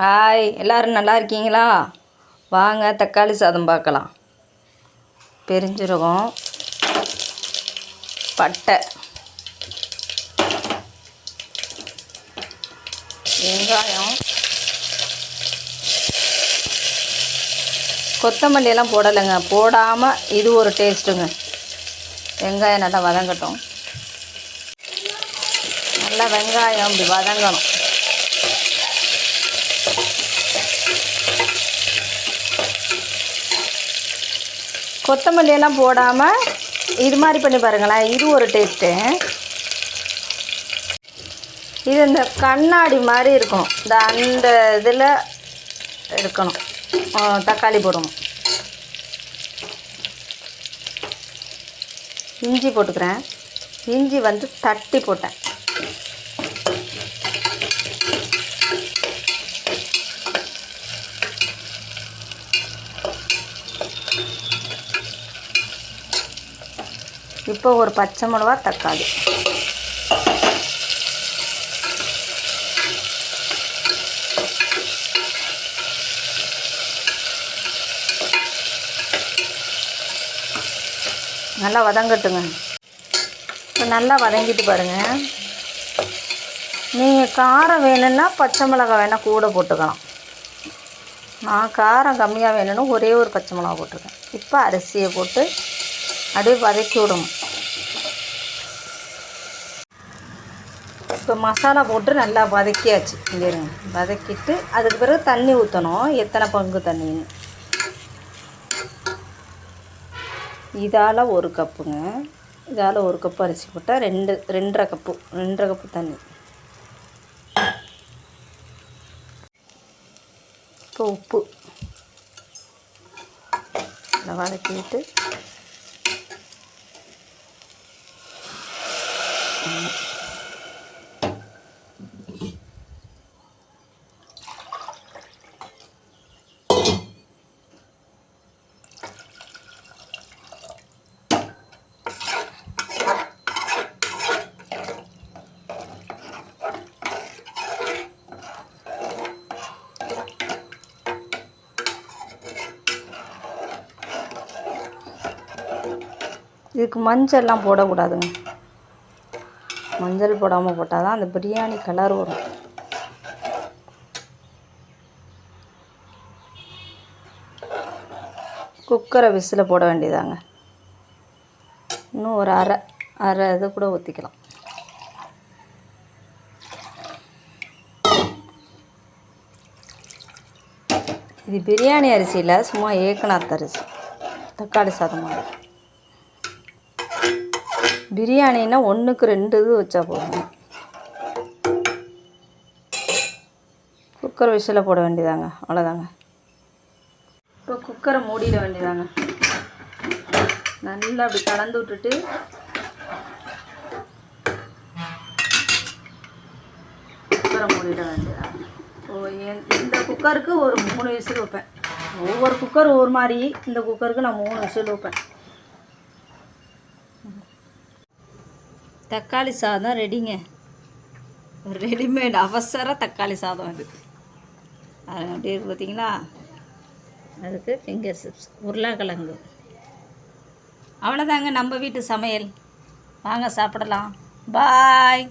Hi, எல்லோரும் நல்லா இருக்கீங்களா? வாங்க தக்காளி சாதம் பார்க்கலாம். பெருஞ்சீரகம், பட்டை, வெங்காயம், கொத்தமல்லி எல்லாம் போடலைங்க. போடாமல் இது ஒரு டேஸ்ட்டுங்க. வெங்காயம் நல்லா வதங்கட்டும். நல்லா வெங்காயம் இப்படி வதங்கணும். கொத்தமல்லி எல்லாம் போடாமல் இது மாதிரி பண்ணி பாருங்களேன். இது ஒரு டேஸ்ட்டு. இது இந்த கண்ணாடி மாதிரி இருக்கும். அந்த இதில் எடுக்கணும். தக்காளி போடணும். இஞ்சி போட்டுக்கிறேன். இஞ்சி தட்டி போட்டேன். இப்போ ஒரு பச்சை மிளகா, தக்காளி. நல்லா வதங்கட்டுங்க. இப்போ நல்லா வதங்கிட்டு பாருங்கள். நீங்கள் காரம் வேணும்னா பச்சை மிளகா வேணால் கூட போட்டுக்கலாம். நான் காரம் கம்மியாக வேணும்னு ஒரே ஒரு பச்சை மிளகா போட்டிருக்கேன். இப்போ அரிசியை போட்டு அப்படியே வதக்கி விடணும். இப்போ மசாலா போட்டு நல்லா வதக்கியாச்சு. இங்கே இருங்க, வதக்கிட்டு அதுக்கு பிறகு தண்ணி ஊற்றணும். எத்தனை பங்கு தண்ணின்னு. இதால் ஒரு கப்புங்க. இதால் ஒரு கப்பு அரிசி போட்டால் ரெண்டரை கப்பு தண்ணி. இப்போ உப்பு நல்லா வதக்கிட்டு இதுக்கு மஞ்சள்லாம் போடக்கூடாதுங்க. மஞ்சள் போடாமல் போட்டால் தான் அந்த பிரியாணி கலர் வரும். குக்கரை விசில் போட வேண்டியதாங்க. இன்னும் ஒரு அரை இது கூட ஊற்றிக்கலாம். இது பிரியாணி அரிசியில் சும்மா ஏக்கனாத்த அரிசி. தக்காளி சாதம் மாதிரி. பிரியாணின்னா 1க்கு 2 இது வச்சா போதும். குக்கர் விசில் போட வேண்டியதாங்க. அவ்வளோதாங்க. இப்போ குக்கரை மூடிட வேண்டியதாங்க. நல்லா அப்படி கலந்து விட்டுட்டு குக்கரை மூடிட வேண்டியதாங்க. இந்த குக்கருக்கு ஒரு 3 விசில் வைப்பேன். ஒவ்வொரு குக்கர் ஒரு மாதிரி. இந்த குக்கருக்கு நான் 3 விசில் வைப்பேன். தக்காளி சாதம் ரெடிங்க. ரெடிமேட் அவசர தக்காளி சாதம் இது. அது அப்படியே இருக்கு பார்த்தீங்களா? அதுக்கு ஃபிங்கர் சிப்ஸ், உருளைக்கிழங்கு. அவ்வளோதாங்க நம்ம வீட்டு சமையல். வாங்க சாப்பிடலாம். பாய்.